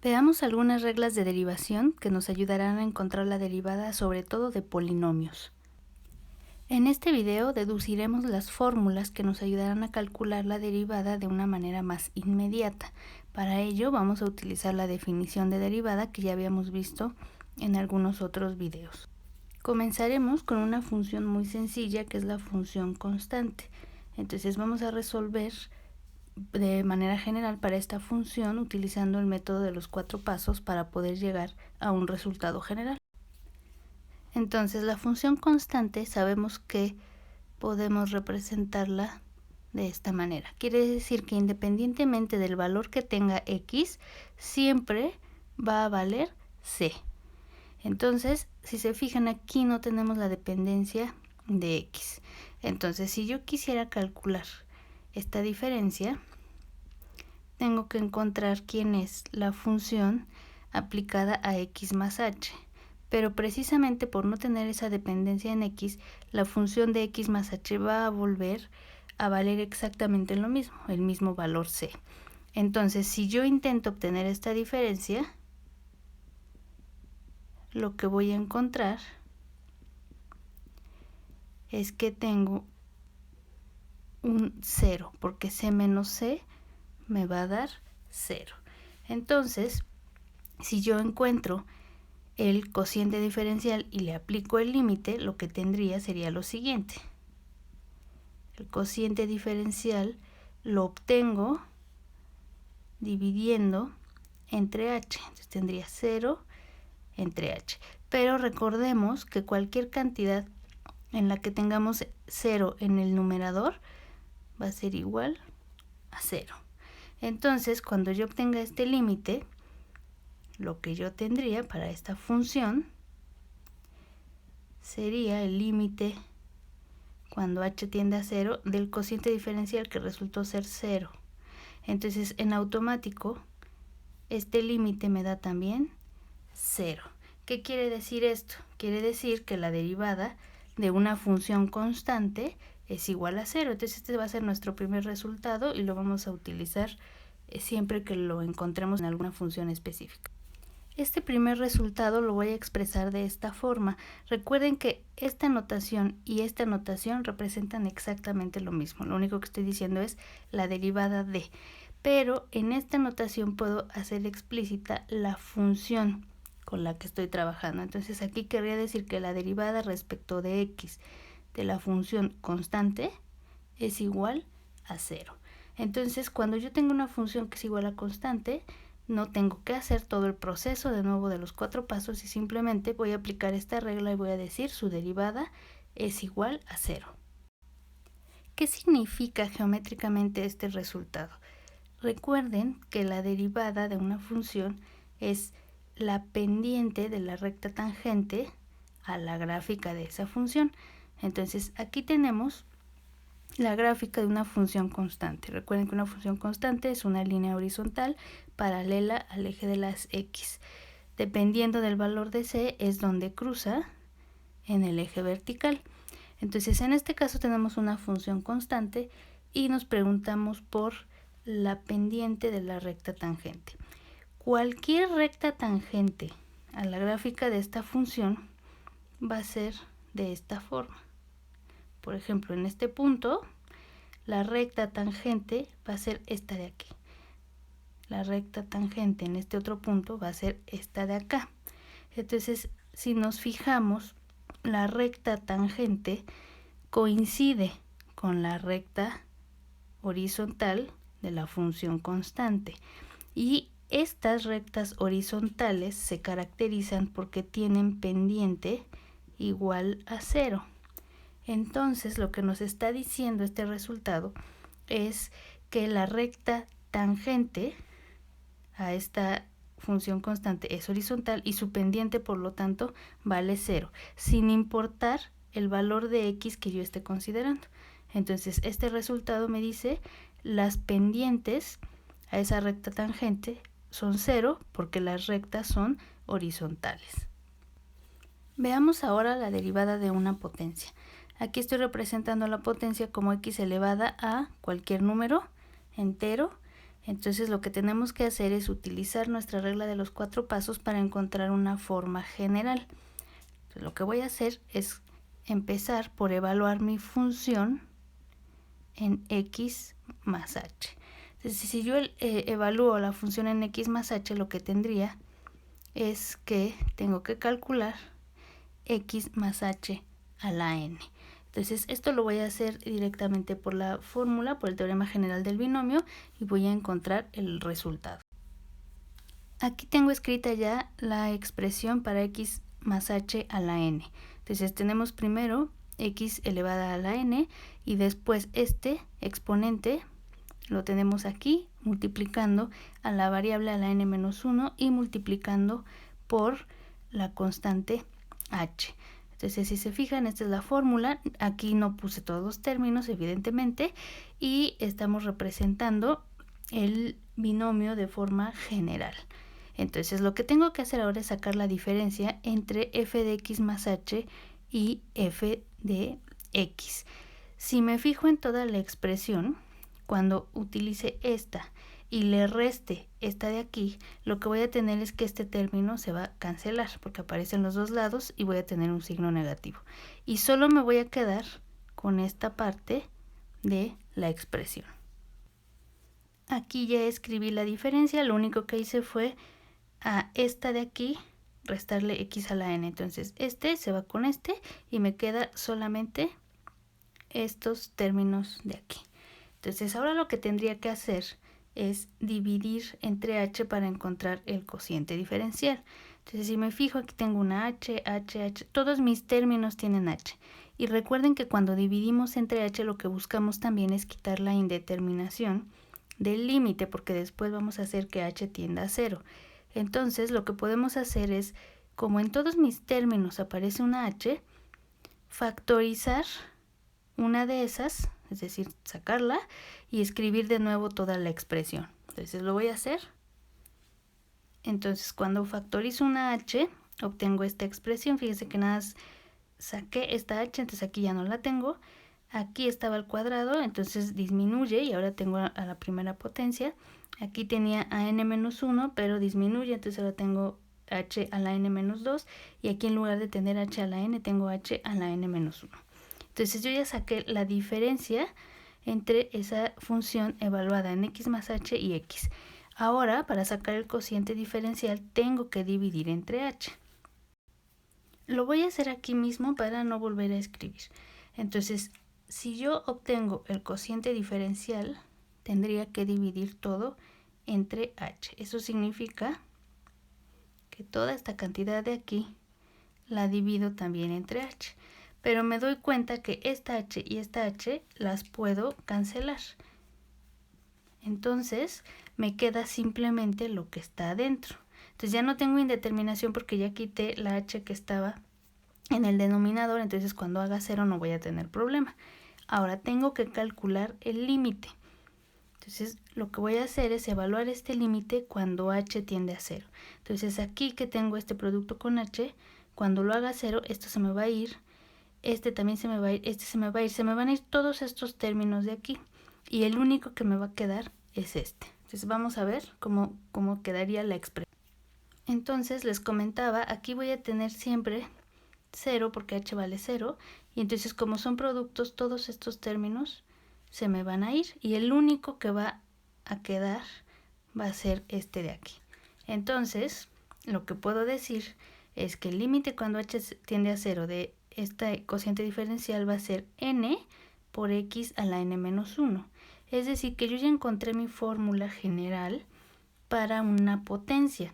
Veamos algunas reglas de derivación que nos ayudarán a encontrar la derivada sobre todo de polinomios. En este video deduciremos las fórmulas que nos ayudarán a calcular la derivada de una manera más inmediata. Para ello vamos a utilizar la definición de derivada que ya habíamos visto en algunos otros videos. Comenzaremos con una función muy sencilla que es la función constante. Entonces vamos a resolver de manera general para esta función utilizando el método de los 4 pasos para poder llegar a un resultado general. Entonces la función constante sabemos que podemos representarla de esta manera. Quiere decir que independientemente del valor que tenga x, siempre va a valer c. Entonces, si se fijan aquí no tenemos la dependencia de x. Entonces, si yo quisiera calcular esta diferencia, tengo que encontrar quién es la función aplicada a x más h. Pero precisamente por no tener esa dependencia en x, la función de x más h va a volver a valer exactamente lo mismo, el mismo valor c. Entonces, si yo intento obtener esta diferencia, lo que voy a encontrar es que tengo un 0, porque c menos c me va a dar 0. Entonces, si yo encuentro el cociente diferencial y le aplico el límite, lo que tendría sería lo siguiente. El cociente diferencial lo obtengo dividiendo entre h. Entonces tendría 0 entre h. Pero recordemos que cualquier cantidad en la que tengamos 0 en el numerador va a ser igual a 0. Entonces, cuando yo obtenga este límite, lo que yo tendría para esta función sería el límite cuando h tiende a 0 del cociente diferencial que resultó ser 0. Entonces, en automático, este límite me da también 0. ¿Qué quiere decir esto? Quiere decir que la derivada de una función constante es igual a 0. Entonces, este va a ser nuestro primer resultado y lo vamos a utilizar siempre que lo encontremos en alguna función específica. Este primer resultado lo voy a expresar de esta forma. Recuerden que esta notación y esta notación representan exactamente lo mismo. Lo único que estoy diciendo es la derivada de. Pero en esta notación puedo hacer explícita la función con la que estoy trabajando. Entonces aquí querría decir que la derivada respecto de x de la función constante es igual a 0. Entonces cuando yo tengo una función que es igual a constante, no tengo que hacer todo el proceso de nuevo de los 4 pasos y simplemente voy a aplicar esta regla y voy a decir su derivada es igual a 0. ¿Qué significa geométricamente este resultado? Recuerden que la derivada de una función es la pendiente de la recta tangente a la gráfica de esa función. Entonces aquí tenemos la gráfica de una función constante. Recuerden que una función constante es una línea horizontal paralela al eje de las x. Dependiendo del valor de c es donde cruza en el eje vertical. Entonces en este caso tenemos una función constante y nos preguntamos por la pendiente de la recta tangente. Cualquier recta tangente a la gráfica de esta función va a ser de esta forma. Por ejemplo, en este punto, la recta tangente va a ser esta de aquí. La recta tangente en este otro punto va a ser esta de acá. Entonces, si nos fijamos, la recta tangente coincide con la recta horizontal de la función constante. Y estas rectas horizontales se caracterizan porque tienen pendiente igual a 0. Entonces, lo que nos está diciendo este resultado es que la recta tangente a esta función constante es horizontal y su pendiente, por lo tanto, vale 0, sin importar el valor de x que yo esté considerando. Entonces, este resultado me dice las pendientes a esa recta tangente son 0 porque las rectas son horizontales. Veamos ahora la derivada de una potencia. Aquí estoy representando la potencia como x elevada a cualquier número entero Entonces lo que tenemos que hacer es utilizar nuestra regla de los 4 pasos para encontrar una forma general. Entonces, lo que voy a hacer es empezar por evaluar mi función en x más h. Entonces, si yo evalúo la función en x más h, lo que tendría es que tengo que calcular x más h a la n. Entonces, esto lo voy a hacer directamente por la fórmula, por el teorema general del binomio, y voy a encontrar el resultado. Aquí tengo escrita ya la expresión para x más h a la n. Entonces, tenemos primero x elevada a la n y después este exponente lo tenemos aquí multiplicando a la variable a la n menos 1 y multiplicando por la constante h. Entonces, si se fijan, esta es la fórmula. Aquí no puse todos los términos, evidentemente, y estamos representando el binomio de forma general. Entonces, lo que tengo que hacer ahora es sacar la diferencia entre f de x más h y f de x. Si me fijo en toda la expresión, cuando utilice esta y le reste esta de aquí, lo que voy a tener es que este término se va a cancelar porque aparece en los dos lados y voy a tener un signo negativo. Y solo me voy a quedar con esta parte de la expresión. Aquí ya escribí la diferencia, lo único que hice fue a esta de aquí restarle x a la n. Entonces este se va con este y me queda solamente estos términos de aquí. Entonces ahora lo que tendría que hacer es dividir entre h para encontrar el cociente diferencial. Entonces, si me fijo, aquí tengo una h, todos mis términos tienen h. Y recuerden que cuando dividimos entre h, lo que buscamos también es quitar la indeterminación del límite, porque después vamos a hacer que h tienda a 0. Entonces, lo que podemos hacer es, como en todos mis términos aparece una h, factorizar una de esas, es decir, sacarla y escribir de nuevo toda la expresión. Entonces lo voy a hacer. Entonces cuando factorizo una h, obtengo esta expresión. Fíjense que nada más saqué esta h, entonces aquí ya no la tengo. Aquí estaba al cuadrado, entonces disminuye y ahora tengo a la primera potencia. Aquí tenía a n menos 1, pero disminuye, entonces ahora tengo h a la n menos 2. Y aquí en lugar de tener h a la n, tengo h a la n menos 1. Entonces yo ya saqué la diferencia entre esa función evaluada en x más h y x. Ahora, para sacar el cociente diferencial, tengo que dividir entre h. Lo voy a hacer aquí mismo para no volver a escribir. Entonces, si yo obtengo el cociente diferencial, tendría que dividir todo entre h. Eso significa que toda esta cantidad de aquí la divido también entre h. Pero me doy cuenta que esta h y esta h las puedo cancelar. Entonces me queda simplemente lo que está adentro. Entonces ya no tengo indeterminación porque ya quité la h que estaba en el denominador, entonces cuando haga 0 no voy a tener problema. Ahora tengo que calcular el límite. Entonces lo que voy a hacer es evaluar este límite cuando h tiende a 0. Entonces aquí que tengo este producto con h, cuando lo haga 0, esto se me va a ir. Este también se me va a ir, este se me va a ir, se me van a ir todos estos términos de aquí y el único que me va a quedar es este. Entonces vamos a ver cómo quedaría la expresión. Entonces les comentaba, aquí voy a tener siempre 0 porque h vale 0 y entonces como son productos todos estos términos se me van a ir y el único que va a quedar va a ser este de aquí. Entonces lo que puedo decir es que el límite cuando h tiende a 0 de este cociente diferencial va a ser n por x a la n menos 1. Es decir, que yo ya encontré mi fórmula general para una potencia.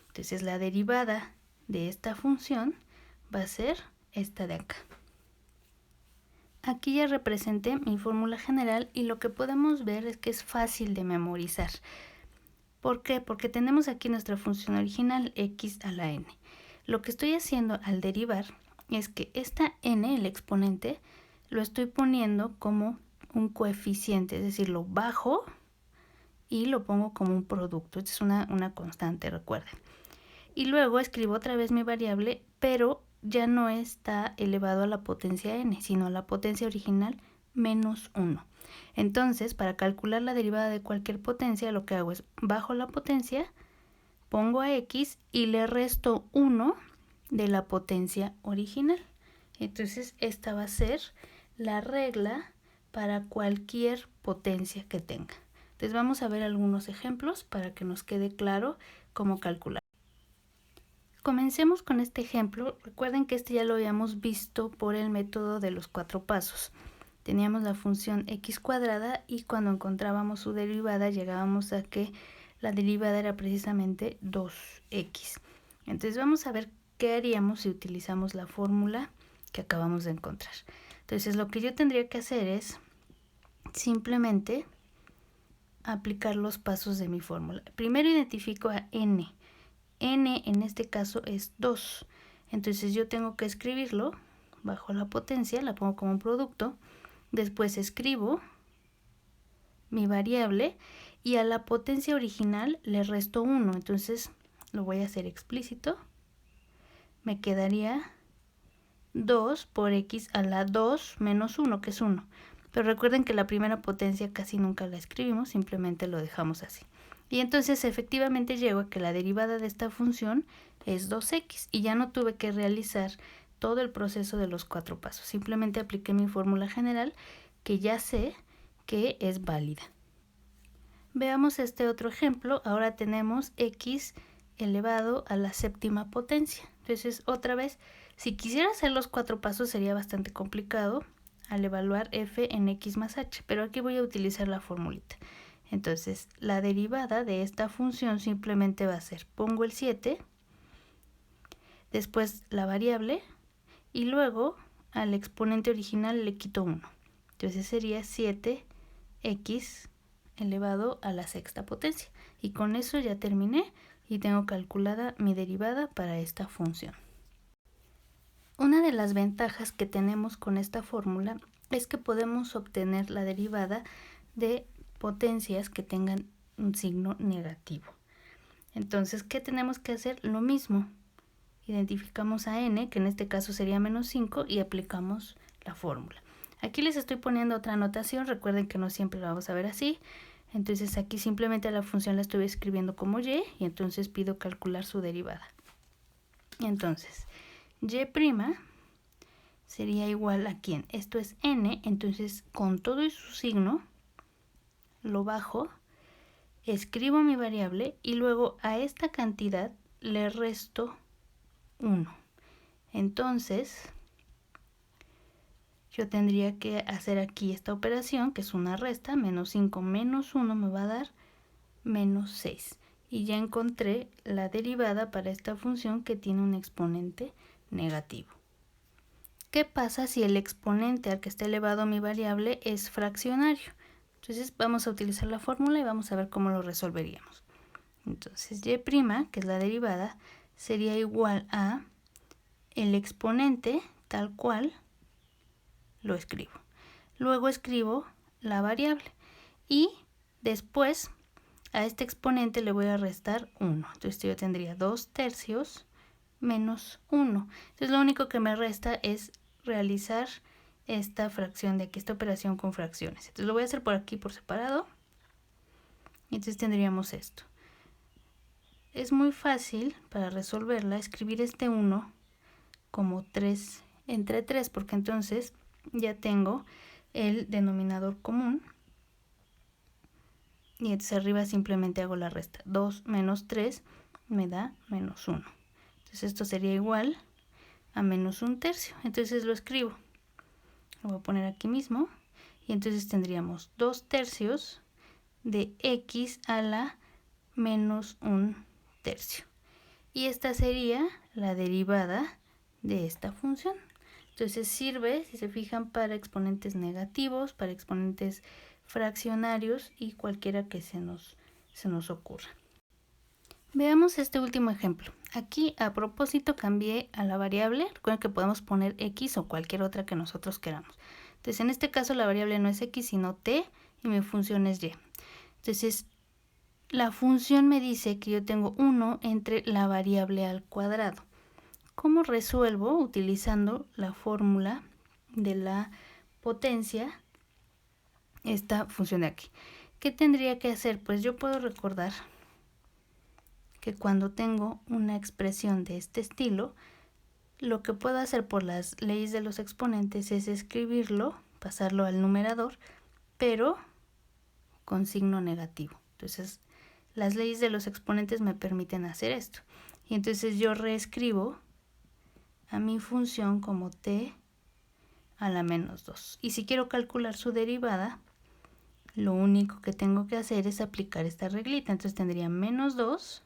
Entonces la derivada de esta función va a ser esta de acá. Aquí ya representé mi fórmula general y lo que podemos ver es que es fácil de memorizar. ¿Por qué? Porque tenemos aquí nuestra función original x a la n. Lo que estoy haciendo al derivar es que esta n, el exponente, lo estoy poniendo como un coeficiente, es decir, lo bajo y lo pongo como un producto. Esta es una constante, recuerden. Y luego escribo otra vez mi variable, pero ya no está elevado a la potencia n, sino a la potencia original menos 1. Entonces, para calcular la derivada de cualquier potencia, lo que hago es bajo la potencia, pongo a x y le resto 1 de la potencia original. Entonces, esta va a ser la regla para cualquier potencia que tenga. Entonces, vamos a ver algunos ejemplos para que nos quede claro cómo calcular. Comencemos con este ejemplo. Recuerden que este ya lo habíamos visto por el método de los 4 pasos. Teníamos la función x cuadrada y cuando encontrábamos su derivada llegábamos a que la derivada era precisamente 2x. Entonces vamos a ver qué haríamos si utilizamos la fórmula que acabamos de encontrar. Entonces lo que yo tendría que hacer es simplemente aplicar los pasos de mi fórmula. Primero identifico a n. N en este caso es 2. Entonces yo tengo que escribirlo bajo la potencia, la pongo como un producto. Después escribo mi variable y a la potencia original le resto 1. Entonces lo voy a hacer explícito. Me quedaría 2 por x a la 2 menos 1, que es 1. Pero recuerden que la primera potencia casi nunca la escribimos, simplemente lo dejamos así. Y entonces efectivamente llego a que la derivada de esta función es 2x y ya no tuve que realizar todo el proceso de los 4 pasos. Simplemente apliqué mi fórmula general que ya sé que es válida. Veamos este otro ejemplo. Ahora tenemos x elevado a la séptima potencia. Entonces otra vez, si quisiera hacer los 4 pasos sería bastante complicado al evaluar f en x más h, pero aquí voy a utilizar la formulita. Entonces la derivada de esta función simplemente va a ser, pongo el 7, después la variable y luego al exponente original le quito 1. Entonces sería 7x elevado a la sexta potencia. Y con eso ya terminé y tengo calculada mi derivada para esta función. Una de las ventajas que tenemos con esta fórmula es que podemos obtener la derivada de potencias que tengan un signo negativo. Entonces, ¿qué tenemos que hacer? Lo mismo. Identificamos a n, que en este caso sería menos 5, y aplicamos la fórmula. Aquí les estoy poniendo otra anotación, recuerden que no siempre la vamos a ver así. Entonces aquí simplemente la función la estoy escribiendo como y entonces pido calcular su derivada. Entonces, y' sería igual a ¿quién? Esto es n, entonces con todo y su signo lo bajo, escribo mi variable y luego a esta cantidad le resto 1. Entonces, yo tendría que hacer aquí esta operación, que es una resta, menos 5 menos 1 me va a dar menos 6. Y ya encontré la derivada para esta función que tiene un exponente negativo. ¿Qué pasa si el exponente al que está elevado mi variable es fraccionario? Entonces vamos a utilizar la fórmula y vamos a ver cómo lo resolveríamos. Entonces y', que es la derivada, sería igual a el exponente tal cual lo escribo. Luego escribo la variable y después a este exponente le voy a restar 1. Entonces yo tendría 2 tercios menos 1. Entonces lo único que me resta es realizar esta fracción de aquí, esta operación con fracciones. Entonces lo voy a hacer por aquí por separado. Y entonces tendríamos esto. Es muy fácil para resolverla escribir este 1 como 3 entre 3, porque entonces ya tengo el denominador común. Y entonces arriba simplemente hago la resta. 2 menos 3 me da menos 1. Entonces esto sería igual a menos 1 tercio. Entonces lo escribo. Lo voy a poner aquí mismo. Y entonces tendríamos 2 tercios de x a la menos 1 tercio. Y esta sería la derivada de esta función. Entonces sirve, si se fijan, para exponentes negativos, para exponentes fraccionarios y cualquiera que se nos ocurra. Veamos este último ejemplo. Aquí a propósito cambié a la variable. Recuerden que podemos poner x o cualquier otra que nosotros queramos. Entonces en este caso la variable no es x sino t y mi función es y. Entonces la función me dice que yo tengo 1 entre la variable al cuadrado. ¿Cómo resuelvo? Utilizando la fórmula de la potencia esta función de aquí. ¿Qué tendría que hacer? Pues yo puedo recordar que cuando tengo una expresión de este estilo, lo que puedo hacer por las leyes de los exponentes es escribirlo, pasarlo al numerador, pero con signo negativo. Entonces, las leyes de los exponentes me permiten hacer esto. Y entonces yo reescribo a mi función como t a la menos 2. Y si quiero calcular su derivada, lo único que tengo que hacer es aplicar esta reglita. Entonces tendría menos 2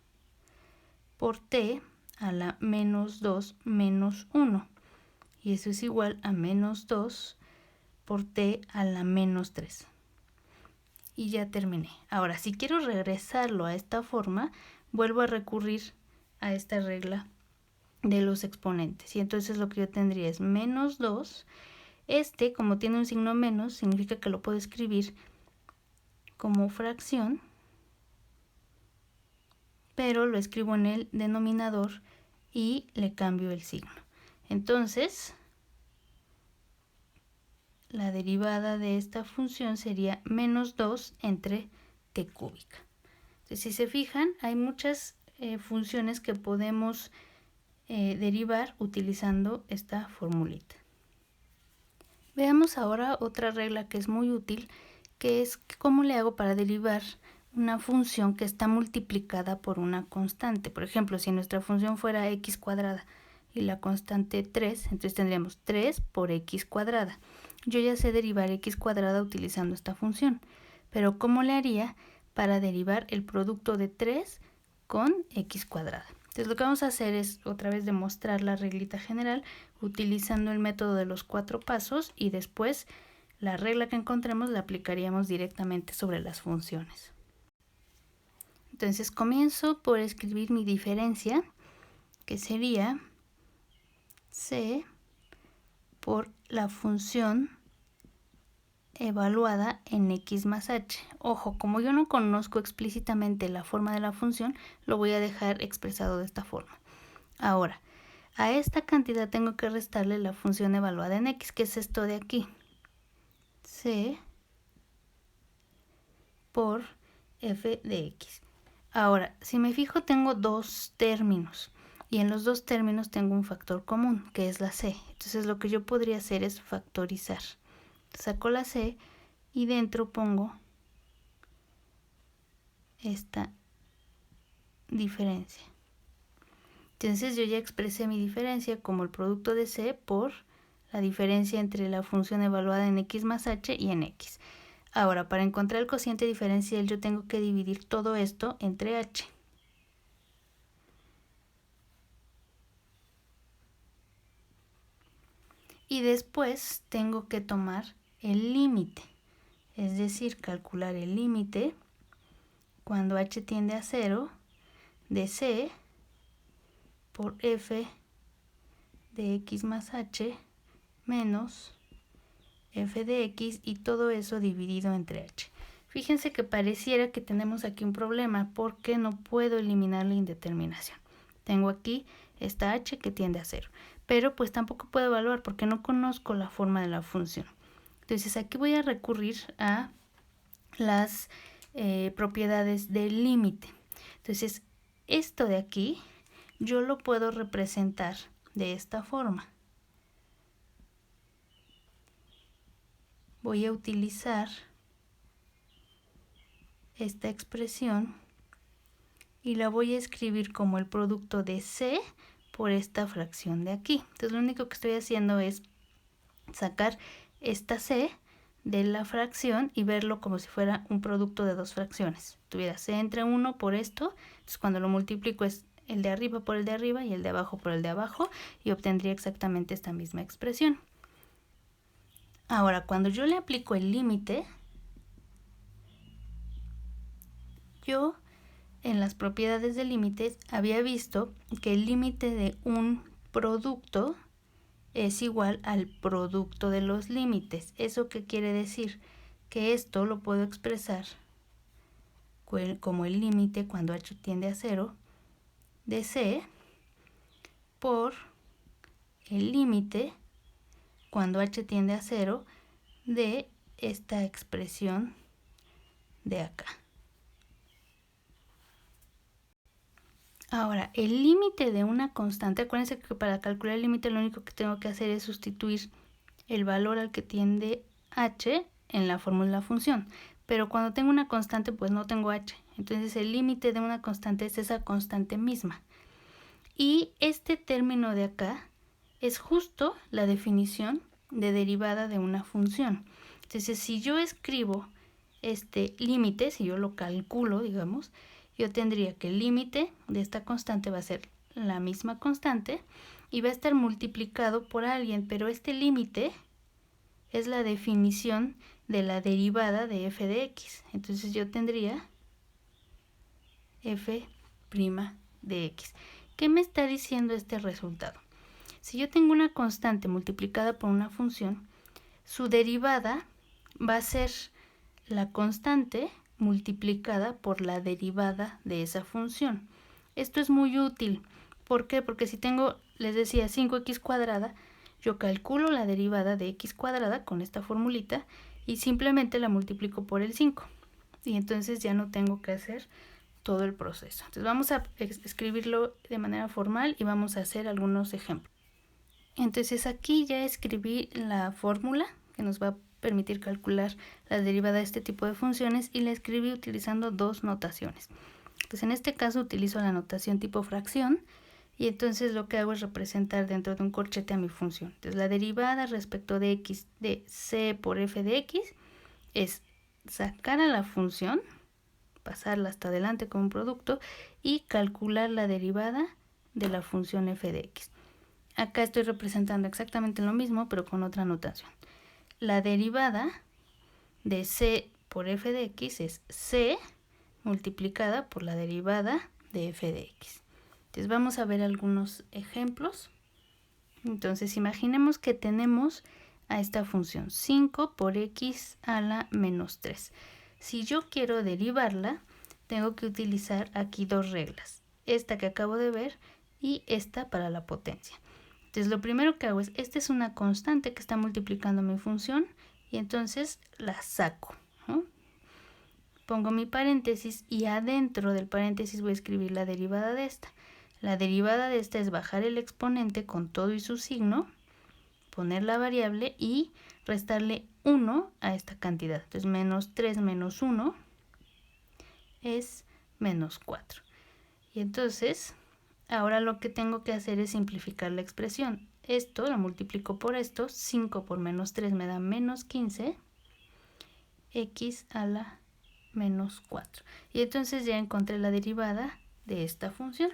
por t a la menos 2 menos 1. Y eso es igual a menos 2 por t a la menos 3. Y ya terminé. Ahora, si quiero regresarlo a esta forma, vuelvo a recurrir a esta regla de los exponentes. Y entonces lo que yo tendría es menos 2. Este, como tiene un signo menos, significa que lo puedo escribir como fracción, pero lo escribo en el denominador y le cambio el signo. Entonces, la derivada de esta función sería menos 2 entre t cúbica. Entonces, si se fijan, hay muchas funciones que podemos derivar utilizando esta formulita. Veamos ahora otra regla que es muy útil, que es cómo le hago para derivar una función que está multiplicada por una constante. Por ejemplo, si nuestra función fuera x cuadrada y la constante 3, entonces tendríamos 3 por x cuadrada. Yo ya sé derivar x cuadrada utilizando esta función, pero ¿cómo le haría para derivar el producto de 3 con x cuadrada? Entonces lo que vamos a hacer es otra vez demostrar la reglita general utilizando el método de los 4 pasos y después la regla que encontremos la aplicaríamos directamente sobre las funciones. Entonces comienzo por escribir mi diferencia, que sería c por la función evaluada en x más h. Ojo, como yo no conozco explícitamente la forma de la función, lo voy a dejar expresado de esta forma. Ahora, a esta cantidad tengo que restarle la función evaluada en x, que es esto de aquí. C por f de x. Ahora, si me fijo, tengo dos términos y en los dos términos tengo un factor común, que es la c. Entonces lo que yo podría hacer es factorizar. Saco la c y dentro pongo esta diferencia. Entonces yo ya expresé mi diferencia como el producto de c por la diferencia entre la función evaluada en x más h y en x. Ahora, para encontrar el cociente diferencial yo tengo que dividir todo esto entre h. Y después tengo que tomar el límite, es decir, calcular el límite cuando h tiende a 0 de c por f de x más h menos f de x y todo eso dividido entre h. Fíjense que pareciera que tenemos aquí un problema porque no puedo eliminar la indeterminación. Tengo aquí esta h que tiende a 0, pero pues tampoco puedo evaluar porque no conozco la forma de la función. Entonces aquí voy a recurrir a las propiedades del límite. Entonces esto de aquí yo lo puedo representar de esta forma. Voy a utilizar esta expresión y la voy a escribir como el producto de c por esta fracción de aquí. Entonces lo único que estoy haciendo es sacar esta c de la fracción y verlo como si fuera un producto de dos fracciones. Tuviera c entre 1 por esto, entonces cuando lo multiplico es el de arriba por el de arriba y el de abajo por el de abajo y obtendría exactamente esta misma expresión. Ahora, cuando yo le aplico el límite, yo en las propiedades de límites había visto que el límite de un producto es igual al producto de los límites. ¿Eso qué quiere decir? Que esto lo puedo expresar como el límite cuando h tiende a 0 de c por el límite cuando h tiende a 0 de esta expresión de acá. Ahora, el límite de una constante, acuérdense que para calcular el límite lo único que tengo que hacer es sustituir el valor al que tiende h en la fórmula de la función. Pero cuando tengo una constante, pues no tengo h. Entonces el límite de una constante es esa constante misma. Y este término de acá es justo la definición de derivada de una función. Entonces si yo escribo este límite, si yo lo calculo, digamos, yo tendría que el límite de esta constante va a ser la misma constante y va a estar multiplicado por alguien, pero este límite es la definición de la derivada de f de x. Entonces yo tendría f' de x. ¿Qué me está diciendo este resultado? Si yo tengo una constante multiplicada por una función, su derivada va a ser la constante multiplicada por la derivada de esa función. Esto es muy útil. ¿Por qué? Porque si tengo, les decía, 5x cuadrada, yo calculo la derivada de x cuadrada con esta formulita y simplemente la multiplico por el 5. Y entonces ya no tengo que hacer todo el proceso. Entonces vamos a escribirlo de manera formal y vamos a hacer algunos ejemplos. Entonces aquí ya escribí la fórmula que nos va a permitir calcular la derivada de este tipo de funciones y la escribí utilizando dos notaciones. Entonces en este caso utilizo la notación tipo fracción y entonces lo que hago es representar dentro de un corchete a mi función. Entonces la derivada respecto de x de c por f de x es sacar a la función, pasarla hasta adelante como un producto y calcular la derivada de la función f de x. Acá estoy representando exactamente lo mismo, pero con otra notación. La derivada de c por f de x es c multiplicada por la derivada de f de x. Entonces vamos a ver algunos ejemplos. Entonces imaginemos que tenemos a esta función 5 por x a la menos 3. Si yo quiero derivarla, tengo que utilizar aquí dos reglas. Esta que acabo de ver y esta para la potencia. Entonces lo primero que hago es, esta es una constante que está multiplicando mi función y entonces la saco, ¿no? Pongo mi paréntesis y adentro del paréntesis voy a escribir la derivada de esta. La derivada de esta es bajar el exponente con todo y su signo, poner la variable y restarle 1 a esta cantidad. Entonces menos 3 menos 1 es menos 4. Y entonces ahora lo que tengo que hacer es simplificar la expresión. Esto lo multiplico por esto, 5 por menos 3 me da menos 15, x a la menos 4. Y entonces ya encontré la derivada de esta función.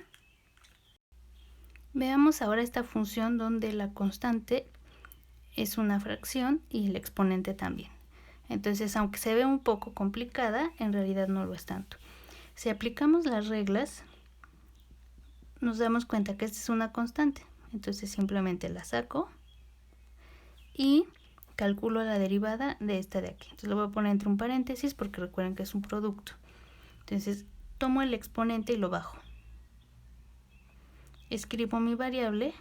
Veamos ahora esta función donde la constante es una fracción y el exponente también. Entonces, aunque se ve un poco complicada, en realidad no lo es tanto. Si aplicamos las reglas, nos damos cuenta que esta es una constante. Entonces simplemente la saco y calculo la derivada de esta de aquí. Entonces lo voy a poner entre un paréntesis porque recuerden que es un producto. Entonces tomo el exponente y lo bajo. Escribo mi variable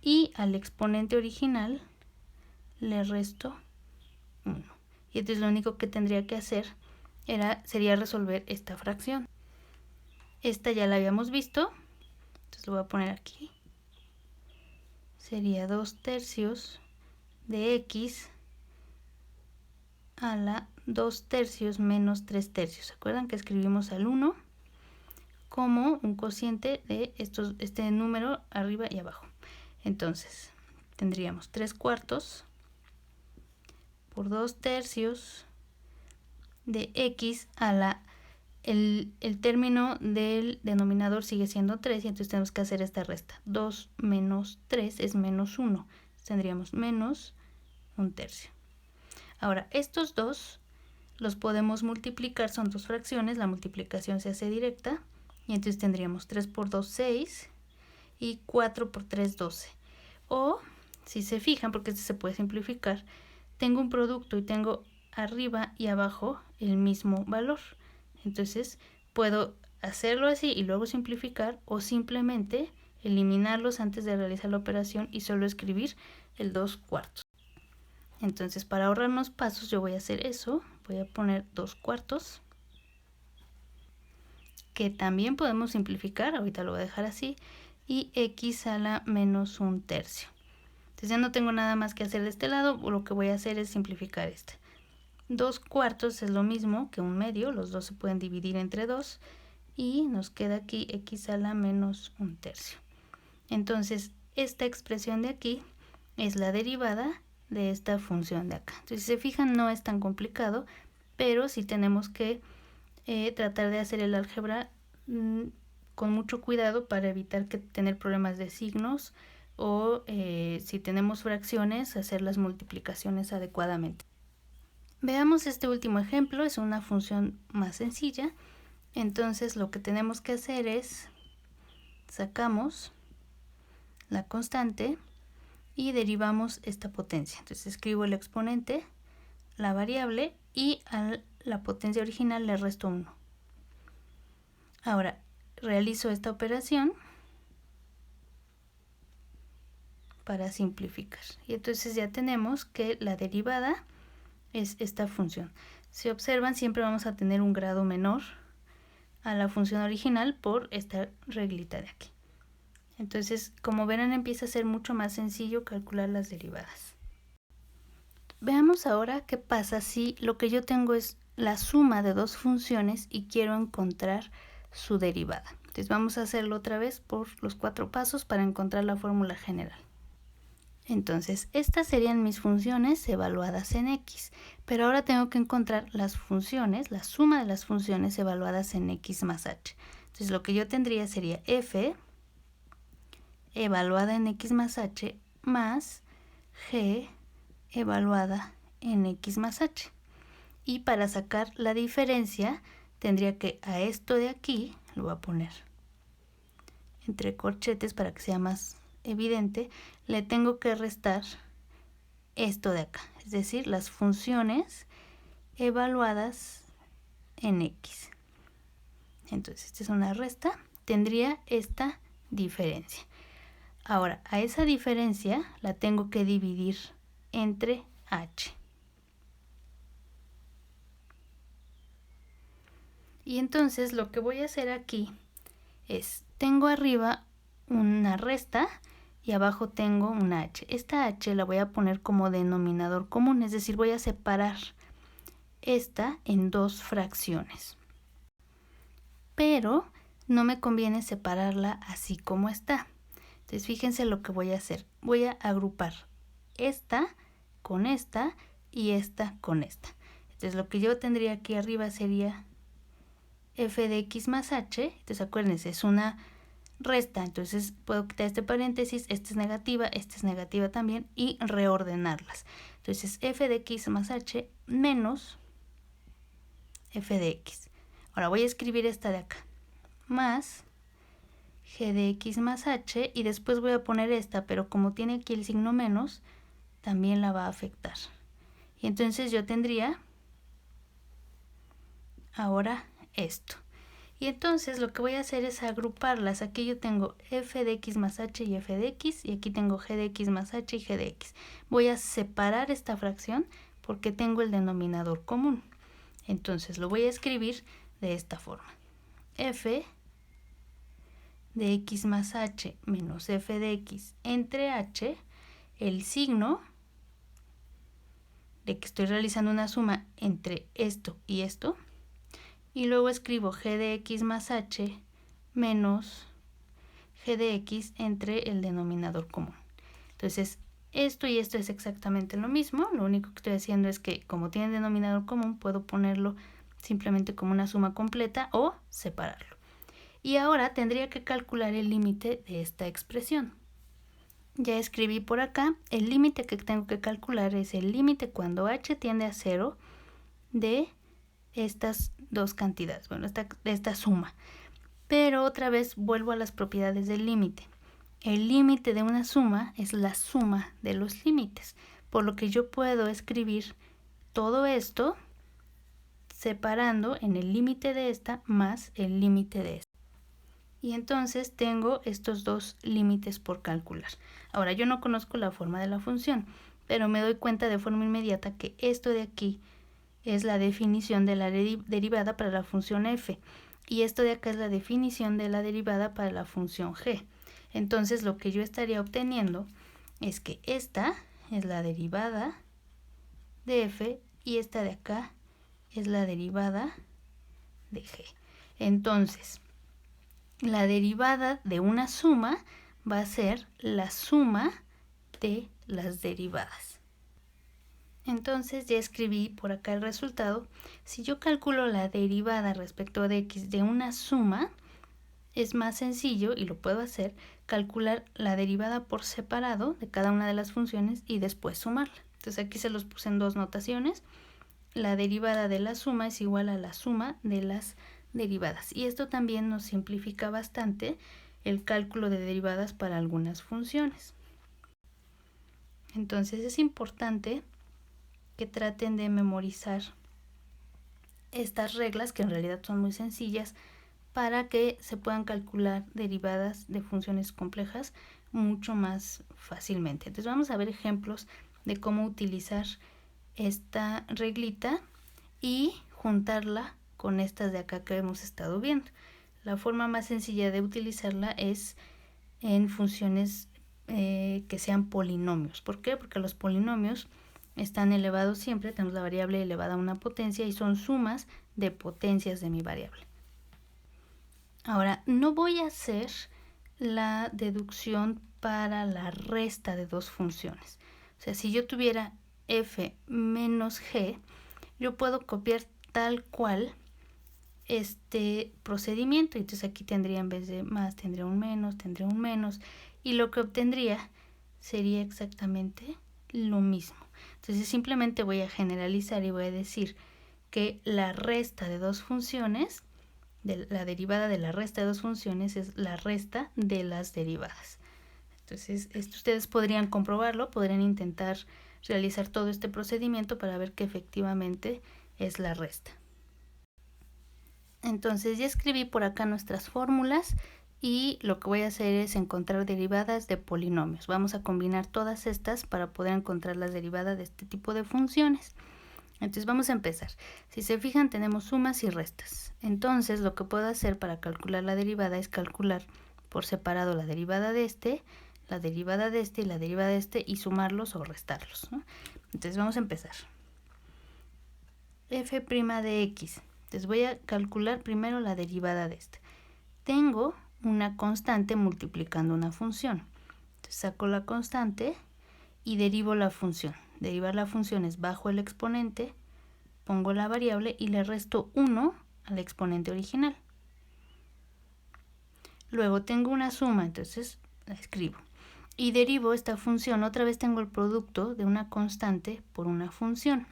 y al exponente original le resto 1. Y entonces lo único que tendría que hacer sería resolver esta fracción. Esta ya la habíamos visto, entonces lo voy a poner aquí. Sería 2/3 de x a la 2/3 menos 3/3. ¿Se acuerdan que escribimos al 1 como un cociente de este número arriba y abajo? Entonces tendríamos 3/4 por 2/3 de x a la... El término del denominador sigue siendo 3 y entonces tenemos que hacer esta resta. 2 menos 3 es menos 1. Tendríamos menos 1/3. Ahora, estos dos los podemos multiplicar, son dos fracciones, la multiplicación se hace directa y entonces tendríamos 3 por 2, 6 y 4 por 3, 12. O, si se fijan, porque este se puede simplificar, tengo un producto y tengo arriba y abajo el mismo valor. Entonces puedo hacerlo así y luego simplificar o simplemente eliminarlos antes de realizar la operación y solo escribir el 2/4. Entonces, para ahorrarnos pasos, yo voy a hacer eso. Voy a poner 2/4, que también podemos simplificar. Ahorita lo voy a dejar así. Y x a la menos 1/3. Entonces ya no tengo nada más que hacer de este lado. Lo que voy a hacer es simplificar este. 2/4 es lo mismo que 1/2. Los dos se pueden dividir entre 2. Y nos queda aquí x a la menos 1/3. Entonces, esta expresión de aquí es la derivada de esta función de acá. Entonces, si se fijan, no es tan complicado, pero sí tenemos que tratar de hacer el álgebra con mucho cuidado para evitar tener problemas de signos o si tenemos fracciones, hacer las multiplicaciones adecuadamente. Veamos este último ejemplo, es una función más sencilla. Entonces lo que tenemos que hacer es sacamos la constante y derivamos esta potencia. Entonces escribo el exponente, la variable y a la potencia original le resto 1. Ahora realizo esta operación para simplificar. Y entonces ya tenemos que la derivada es esta función. Si observan, siempre vamos a tener un grado menor a la función original por esta reglita de aquí. Entonces, como verán, empieza a ser mucho más sencillo calcular las derivadas. Veamos ahora qué pasa si lo que yo tengo es la suma de dos funciones y quiero encontrar su derivada. Entonces vamos a hacerlo otra vez por los 4 pasos para encontrar la fórmula general. Entonces, estas serían mis funciones evaluadas en x, pero ahora tengo que encontrar las funciones, la suma de las funciones evaluadas en x más h. Entonces, lo que yo tendría sería f evaluada en x más h más g evaluada en x más h. Y para sacar la diferencia, tendría que a esto de aquí, lo voy a poner entre corchetes para que sea más evidente, le tengo que restar esto de acá, es decir, las funciones evaluadas en x. Entonces, esta es una resta, tendría esta diferencia. Ahora, a esa diferencia la tengo que dividir entre h. Y entonces lo que voy a hacer aquí es, tengo arriba una resta y abajo tengo una h. Esta h la voy a poner como denominador común, es decir, voy a separar esta en dos fracciones. Pero no me conviene separarla así como está. Entonces fíjense lo que voy a hacer. Voy a agrupar esta con esta y esta con esta. Entonces lo que yo tendría aquí arriba sería f de x más h. Entonces acuérdense, es una resta. Entonces puedo quitar este paréntesis, esta es negativa también y reordenarlas. Entonces f de x más h menos f de x. Ahora voy a escribir esta de acá. Más g de x más h y después voy a poner esta, pero como tiene aquí el signo menos, también la va a afectar. Y entonces yo tendría ahora esto. Y entonces lo que voy a hacer es agruparlas. Aquí yo tengo f de x más h y f de x, y aquí tengo g de x más h y g de x. Voy a separar esta fracción porque tengo el denominador común. Entonces lo voy a escribir de esta forma. F de x más h menos f de x entre h, el signo de que estoy realizando una suma entre esto y esto, y luego escribo g de x más h menos g de x entre el denominador común. Entonces, esto y esto es exactamente lo mismo, lo único que estoy haciendo es que como tiene denominador común, puedo ponerlo simplemente como una suma completa o separarlo. Y ahora tendría que calcular el límite de esta expresión. Ya escribí por acá, el límite que tengo que calcular es el límite cuando h tiende a 0 de estas dos cantidades, bueno, esta suma. Pero otra vez vuelvo a las propiedades del límite. El límite de una suma es la suma de los límites, por lo que yo puedo escribir todo esto separando en el límite de esta más el límite de esta. Y entonces tengo estos dos límites por calcular. Ahora, yo no conozco la forma de la función, pero me doy cuenta de forma inmediata que esto de aquí es la definición de la derivada para la función f, y esto de acá es la definición de la derivada para la función g. Entonces lo que yo estaría obteniendo es que esta es la derivada de f y esta de acá es la derivada de g. Entonces, la derivada de una suma va a ser la suma de las derivadas. Entonces ya escribí por acá el resultado. Si yo calculo la derivada respecto de x de una suma, es más sencillo, y lo puedo hacer, calcular la derivada por separado de cada una de las funciones y después sumarla. Entonces aquí se los puse en dos notaciones. La derivada de la suma es igual a la suma de las derivadas. Y esto también nos simplifica bastante el cálculo de derivadas para algunas funciones. Entonces es importante que traten de memorizar estas reglas, que en realidad son muy sencillas, para que se puedan calcular derivadas de funciones complejas mucho más fácilmente. Entonces vamos a ver ejemplos de cómo utilizar esta reglita y juntarla con estas de acá que hemos estado viendo. La forma más sencilla de utilizarla es en funciones que sean polinomios. ¿Por qué? Porque los polinomios están elevados siempre, tenemos la variable elevada a una potencia y son sumas de potencias de mi variable. Ahora, no voy a hacer la deducción para la resta de dos funciones. O sea, si yo tuviera f menos g, yo puedo copiar tal cual este procedimiento. Entonces aquí tendría, en vez de más, tendría un menos, y lo que obtendría sería exactamente lo mismo. Entonces simplemente voy a generalizar y voy a decir que la resta de dos funciones, la derivada de la resta de dos funciones es la resta de las derivadas. Entonces esto ustedes podrían comprobarlo, podrían intentar realizar todo este procedimiento para ver que efectivamente es la resta. Entonces ya escribí por acá nuestras fórmulas y lo que voy a hacer es encontrar derivadas de polinomios. Vamos a combinar todas estas para poder encontrar las derivadas de este tipo de funciones. Entonces vamos a empezar. Si se fijan, tenemos sumas y restas. Entonces lo que puedo hacer para calcular la derivada es calcular por separado la derivada de este, la derivada de este y la derivada de este y sumarlos o restarlos, ¿no? Entonces vamos a empezar. F' de x. Entonces voy a calcular primero la derivada de este. Tengo una constante multiplicando una función. Entonces saco la constante y derivo la función. Derivar la función es bajo el exponente, pongo la variable y le resto 1 al exponente original. Luego tengo una suma, entonces la escribo. Y derivo esta función, otra vez tengo el producto de una constante por una función.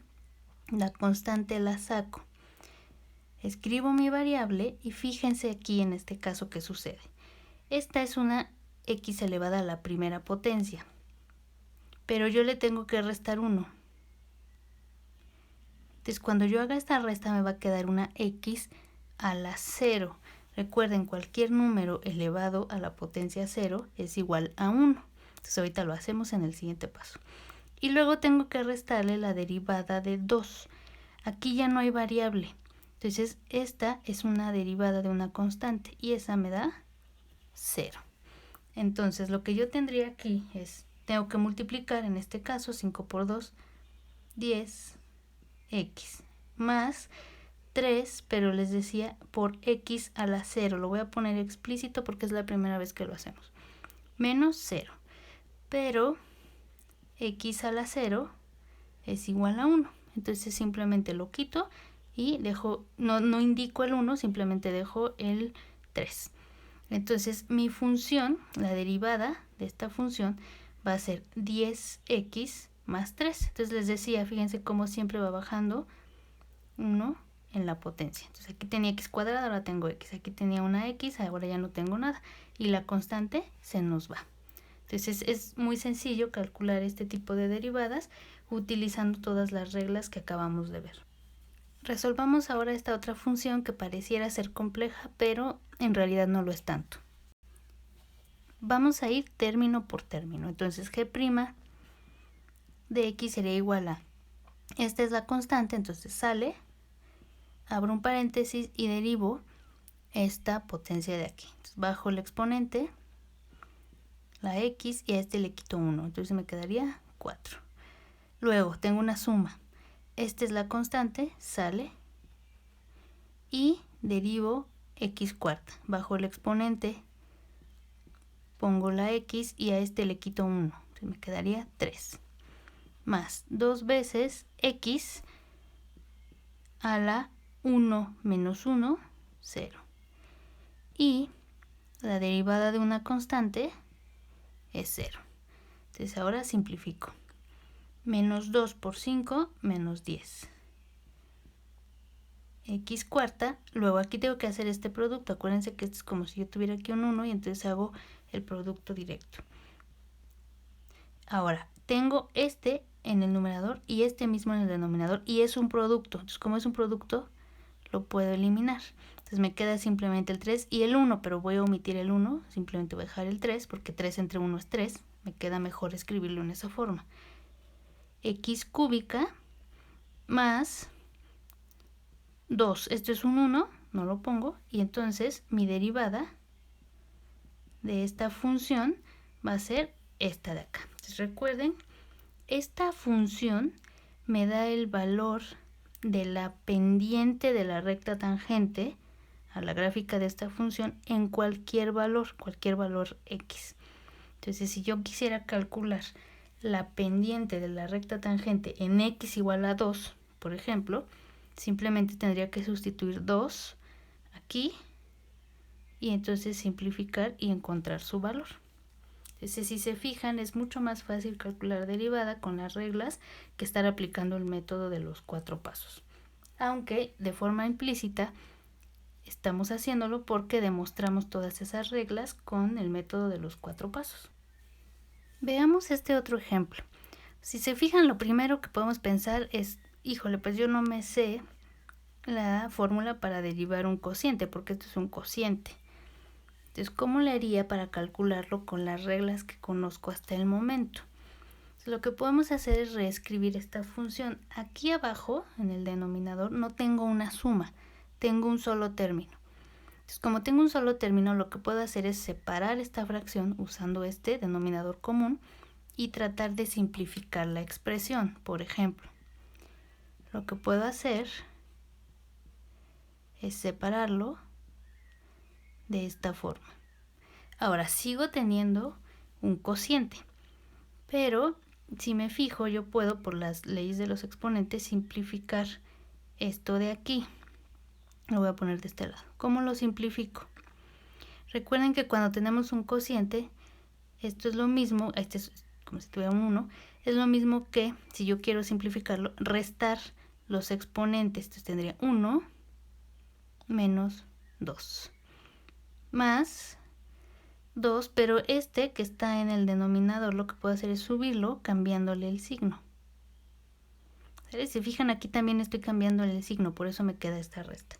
La constante la saco. Escribo mi variable y fíjense aquí en este caso qué sucede. Esta es una x elevada a la primera potencia, pero yo le tengo que restar 1. Entonces cuando yo haga esta resta me va a quedar una x a la 0. Recuerden, cualquier número elevado a la potencia 0 es igual a 1. Entonces ahorita lo hacemos en el siguiente paso. Y luego tengo que restarle la derivada de 2. Aquí ya no hay variable. Entonces esta es una derivada de una constante y esa me da 0. Entonces lo que yo tendría aquí es, tengo que multiplicar, en este caso 5 por 2, 10x, más 3, pero les decía por x a la 0. Lo voy a poner explícito porque es la primera vez que lo hacemos. Menos 0. Pero x a la 0 es igual a 1. Entonces simplemente lo quito y dejo, no indico el 1, simplemente dejo el 3. Entonces mi función, la derivada de esta función, va a ser 10x más 3. Entonces les decía, fíjense cómo siempre va bajando 1 en la potencia. Entonces aquí tenía x cuadrada, ahora tengo x. Aquí tenía una x, ahora ya no tengo nada. Y la constante se nos va. Entonces es muy sencillo calcular este tipo de derivadas utilizando todas las reglas que acabamos de ver. Resolvamos ahora esta otra función que pareciera ser compleja, pero en realidad no lo es tanto. Vamos a ir término por término. Entonces g' de x sería igual a, esta es la constante, entonces sale, abro un paréntesis y derivo esta potencia de aquí. Entonces bajo el exponente, la x, y a este le quito 1, entonces me quedaría 4. Luego tengo una suma, esta es la constante, sale, y derivo x cuarta. Bajo el exponente pongo la x y a este le quito 1, entonces me quedaría 3. Más 2 veces x a la 1 menos 1, 0. Y la derivada de una constante es 0. Entonces ahora simplifico. Menos 2 por 5, menos 10. X cuarta, luego aquí tengo que hacer este producto. Acuérdense que esto es como si yo tuviera aquí un 1 y entonces hago el producto directo. Ahora, tengo este en el numerador y este mismo en el denominador y es un producto. Entonces, como es un producto, lo puedo eliminar. Entonces me queda simplemente el 3 y el 1, pero voy a omitir el 1, simplemente voy a dejar el 3 porque 3 entre 1 es 3. Me queda mejor escribirlo en esa forma. X cúbica más 2, esto es un 1, no lo pongo, y entonces mi derivada de esta función va a ser esta de acá. Entonces recuerden, esta función me da el valor de la pendiente de la recta tangente a la gráfica de esta función en cualquier valor x. Entonces si yo quisiera calcular la pendiente de la recta tangente en x igual a 2, por ejemplo, simplemente tendría que sustituir 2 aquí y entonces simplificar y encontrar su valor. Entonces, si se fijan, es mucho más fácil calcular derivada con las reglas que estar aplicando el método de los 4 pasos. Aunque de forma implícita estamos haciéndolo porque demostramos todas esas reglas con el método de los 4 pasos. Veamos este otro ejemplo. Si se fijan, lo primero que podemos pensar es, híjole, pues yo no me sé la fórmula para derivar un cociente, porque esto es un cociente. Entonces, ¿cómo le haría para calcularlo con las reglas que conozco hasta el momento? Entonces, lo que podemos hacer es reescribir esta función. Aquí abajo, en el denominador, no tengo una suma, tengo un solo término. Entonces, como tengo un solo término, lo que puedo hacer es separar esta fracción usando este denominador común y tratar de simplificar la expresión. Por ejemplo, lo que puedo hacer es separarlo de esta forma. Ahora sigo teniendo un cociente, pero si me fijo, yo puedo, por las leyes de los exponentes, simplificar esto de aquí. Lo voy a poner de este lado. ¿Cómo lo simplifico? Recuerden que cuando tenemos un cociente, esto es lo mismo, este es como si tuviera un 1, es lo mismo que, si yo quiero simplificarlo, restar los exponentes. Entonces tendría 1 menos 2 más 2, pero este que está en el denominador lo que puedo hacer es subirlo cambiándole el signo. ¿Sabes? Si fijan, aquí también estoy cambiándole el signo, por eso me queda esta resta.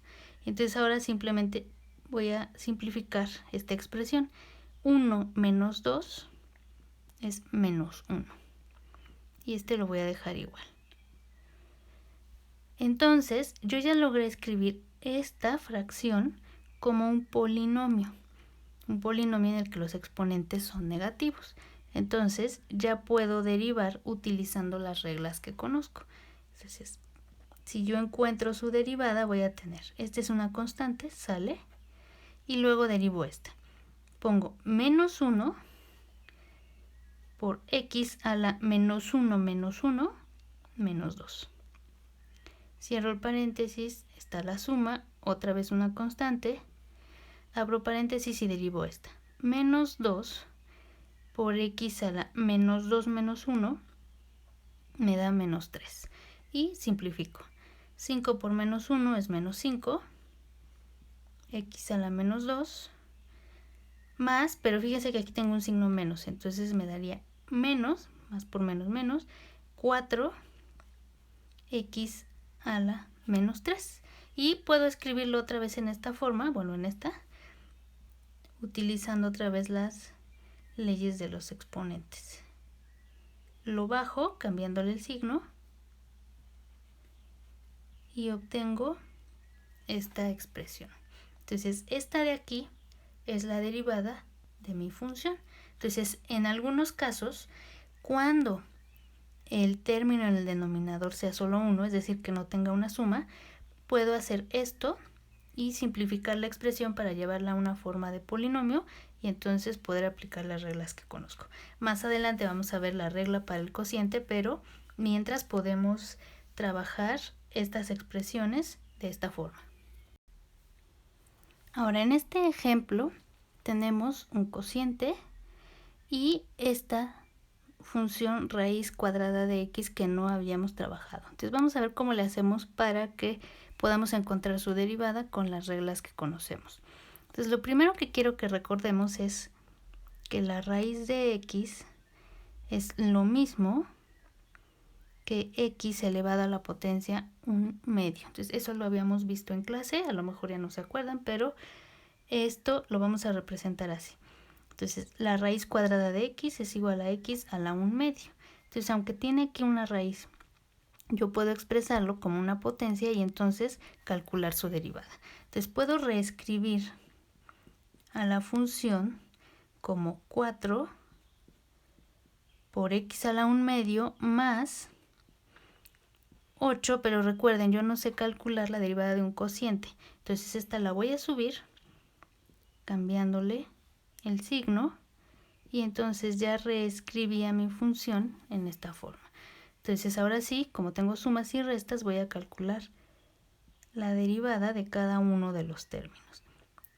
Entonces ahora simplemente voy a simplificar esta expresión. 1 menos 2 es menos 1. Y este lo voy a dejar igual. Entonces yo ya logré escribir esta fracción como un polinomio en el que los exponentes son negativos. Entonces ya puedo derivar utilizando las reglas que conozco. Entonces, si yo encuentro su derivada, voy a tener, esta es una constante, sale, y luego derivo esta. Pongo menos 1 por x a la menos 1 menos 1 menos 2. Cierro el paréntesis, está la suma, otra vez una constante, abro paréntesis y derivo esta. Menos 2 por x a la menos 2 menos 1 me da menos 3. Y simplifico. 5 por menos 1 es menos 5. X a la menos 2 más, pero fíjense que aquí tengo un signo menos, entonces me daría menos, más por menos menos, 4 x a la menos 3. Y puedo escribirlo otra vez en esta forma, bueno, en esta, utilizando otra vez las leyes de los exponentes. lo bajo cambiándole el signo y obtengo esta expresión. Entonces esta de aquí es la derivada de mi función. Entonces en algunos casos, cuando el término en el denominador sea solo 1, es decir, que no tenga una suma, puedo hacer esto y simplificar la expresión para llevarla a una forma de polinomio y entonces poder aplicar las reglas que conozco. Más adelante vamos a ver la regla para el cociente, pero mientras podemos trabajar estas expresiones de esta forma. Ahora en este ejemplo tenemos un cociente y esta función raíz cuadrada de x que no habíamos trabajado. Entonces vamos a ver cómo le hacemos para que podamos encontrar su derivada con las reglas que conocemos. Entonces lo primero que quiero que recordemos es que la raíz de x es lo mismo que x elevado a la potencia 1/2. Entonces eso lo habíamos visto en clase, a lo mejor ya no se acuerdan, pero esto lo vamos a representar así. Entonces la raíz cuadrada de x es igual a x a la 1/2. Entonces aunque tiene aquí una raíz, yo puedo expresarlo como una potencia y entonces calcular su derivada. Entonces puedo reescribir a la función como 4 por x a la 1/2 más 8, pero recuerden, yo no sé calcular la derivada de un cociente. Entonces esta la voy a subir cambiándole el signo y entonces ya reescribí a mi función en esta forma. Entonces ahora sí, como tengo sumas y restas, voy a calcular la derivada de cada uno de los términos.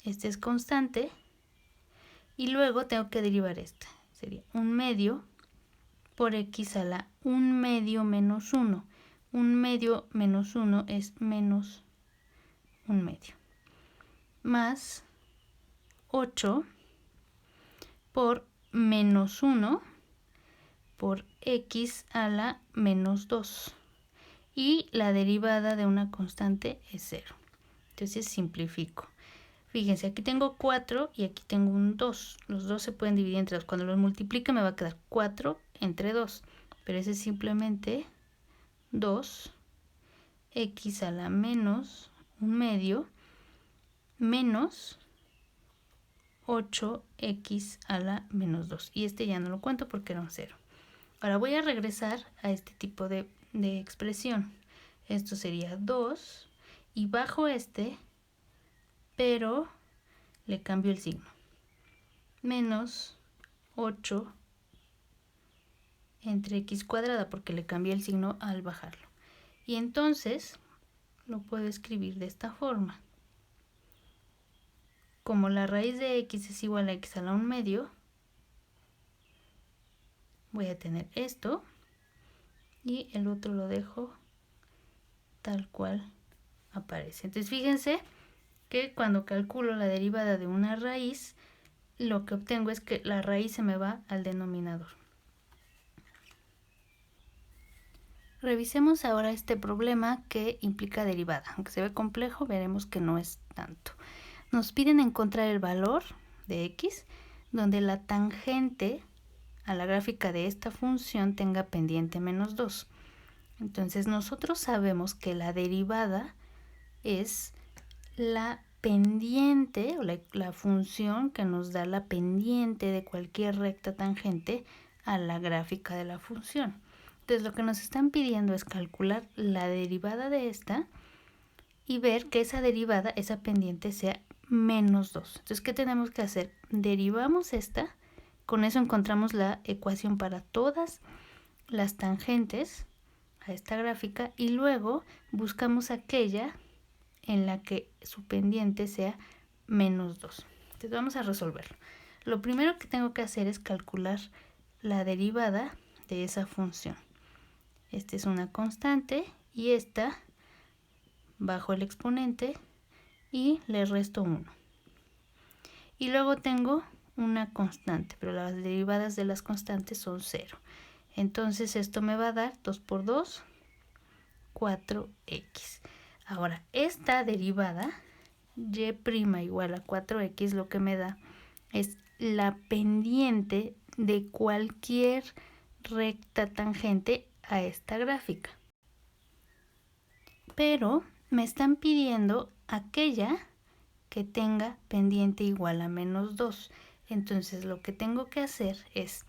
Este es constante y luego tengo que derivar esta. Sería 1/2 por x a la 1/2 menos 1. 1/2 menos 1 es menos 1/2. Más 8 por menos 1 por x a la menos 2. Y la derivada de una constante es 0. Entonces simplifico. Fíjense, aquí tengo 4 y aquí tengo un 2. Los 2 se pueden dividir entre 2. Cuando los multiplique me va a quedar 4 entre 2. Pero ese es simplemente 2 x a la menos 1/2 menos 8x a la menos 2. Y este ya no lo cuento porque era un 0. Ahora voy a regresar a este tipo de expresión. Esto sería 2 y bajo este, pero le cambio el signo. Menos 8 entre x cuadrada porque le cambié el signo al bajarlo. Y entonces lo puedo escribir de esta forma. Como la raíz de x es igual a x a la 1/2, voy a tener esto y el otro lo dejo tal cual aparece. Entonces fíjense que cuando calculo la derivada de una raíz, lo que obtengo es que la raíz se me va al denominador. Revisemos ahora este problema que implica derivada. Aunque se ve complejo, veremos que no es tanto. Nos piden encontrar el valor de x, donde la tangente a la gráfica de esta función tenga pendiente menos 2. Entonces nosotros sabemos que la derivada es la pendiente o la función que nos da la pendiente de cualquier recta tangente a la gráfica de la función. Entonces lo que nos están pidiendo es calcular la derivada de esta y ver que esa derivada, esa pendiente sea menos 2. Entonces, ¿qué tenemos que hacer? Derivamos esta, con eso encontramos la ecuación para todas las tangentes a esta gráfica y luego buscamos aquella en la que su pendiente sea menos 2. Entonces vamos a resolverlo. Lo primero que tengo que hacer es calcular la derivada de esa función. Esta es una constante y esta bajo el exponente y le resto 1. Y luego tengo una constante, pero las derivadas de las constantes son 0. Entonces esto me va a dar 2 por 2, 4x. Ahora, esta derivada, y' igual a 4x, lo que me da es la pendiente de cualquier recta tangente a esta gráfica. Pero me están pidiendo aquella que tenga pendiente igual a -2. Entonces lo que tengo que hacer es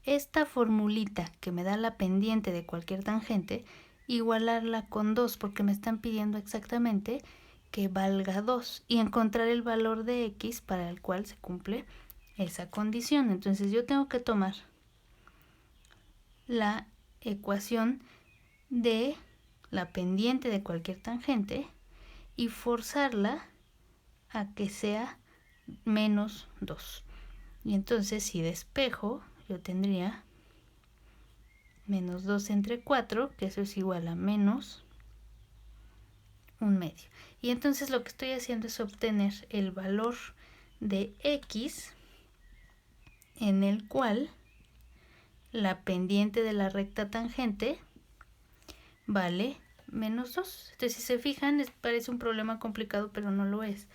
esta formulita que me da la pendiente de cualquier tangente, igualarla con 2 porque me están pidiendo exactamente que valga 2 y encontrar el valor de x para el cual se cumple esa condición. Entonces yo tengo que tomar la ecuación de la pendiente de cualquier tangente y forzarla a que sea -2. Y entonces si despejo, yo tendría -2 entre 4, que eso es igual a -1/2. Y entonces lo que estoy haciendo es obtener el valor de x en el cual la pendiente de la recta tangente vale -2. Entonces, si se fijan, parece un problema complicado, pero no lo es.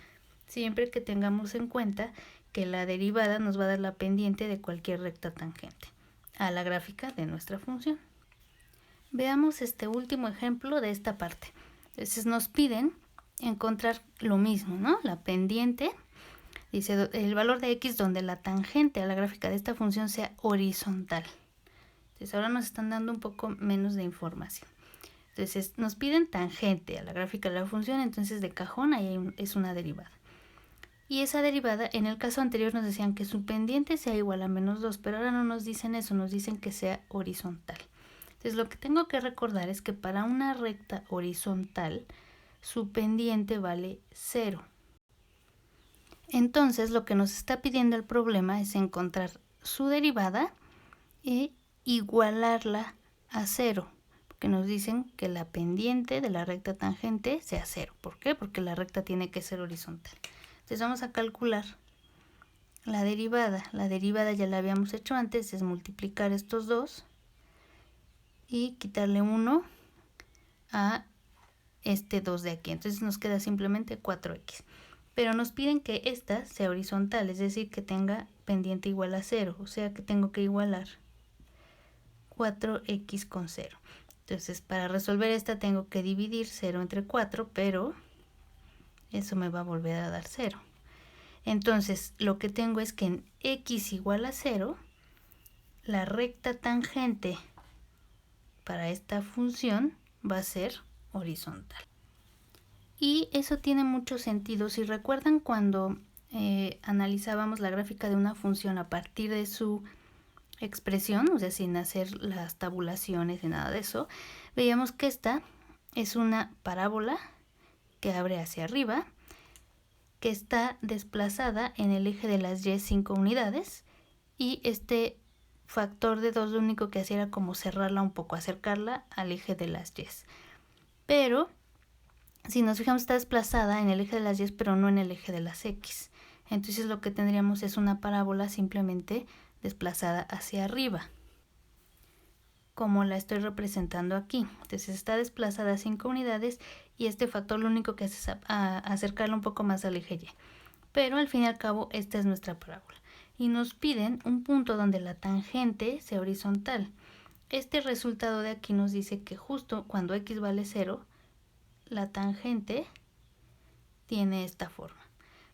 Siempre que tengamos en cuenta que la derivada nos va a dar la pendiente de cualquier recta tangente a la gráfica de nuestra función. Veamos este último ejemplo de esta parte. Entonces nos piden encontrar lo mismo, ¿no? La pendiente, dice el valor de x donde la tangente a la gráfica de esta función sea horizontal. Entonces ahora nos están dando un poco menos de información. Entonces nos piden tangente a la gráfica de la función, entonces de cajón ahí es una derivada. Y esa derivada, en el caso anterior nos decían que su pendiente sea igual a -2, pero ahora no nos dicen eso, nos dicen que sea horizontal. Entonces lo que tengo que recordar es que para una recta horizontal, su pendiente vale 0. Entonces lo que nos está pidiendo el problema es encontrar su derivada e igualarla a 0. Porque nos dicen que la pendiente de la recta tangente sea 0. ¿Por qué? Porque la recta tiene que ser horizontal. Entonces vamos a calcular la derivada. La derivada ya la habíamos hecho antes, es multiplicar estos dos y quitarle 1 a este 2 de aquí. Entonces nos queda simplemente 4x. Pero nos piden que esta sea horizontal, es decir, que tenga pendiente igual a 0. O sea que tengo que igualar 4x con 0. Entonces para resolver esta tengo que dividir 0 entre 4, pero eso me va a volver a dar 0. Entonces lo que tengo es que en x igual a 0, la recta tangente para esta función va a ser horizontal. Y eso tiene mucho sentido. Si recuerdan cuando analizábamos la gráfica de una función a partir de su expresión, o sea, sin hacer las tabulaciones ni nada de eso, veíamos que esta es una parábola que abre hacia arriba, que está desplazada en el eje de las y 5 unidades, y este factor de 2 lo único que hacía era como cerrarla un poco, acercarla al eje de las y. Pero si nos fijamos, está desplazada en el eje de las y, pero no en el eje de las x. Entonces lo que tendríamos es una parábola simplemente desplazada hacia arriba, como la estoy representando aquí. Entonces está desplazada a 5 unidades y este factor lo único que hace es acercarla un poco más al eje y. Pero al fin y al cabo esta es nuestra parábola. Y nos piden un punto donde la tangente sea horizontal. Este resultado de aquí nos dice que justo cuando x vale 0, la tangente tiene esta forma.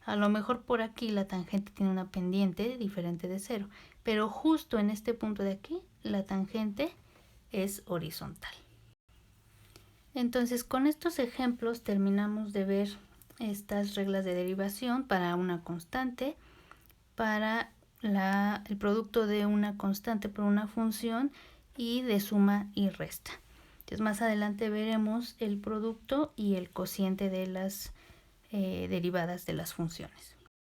A lo mejor por aquí la tangente tiene una pendiente diferente de 0, pero justo en este punto de aquí la tangente es horizontal. Entonces con estos ejemplos terminamos de ver estas reglas de derivación para una constante, para el producto de una constante por una función y de suma y resta. Entonces más adelante veremos el producto y el cociente de las derivadas de las funciones.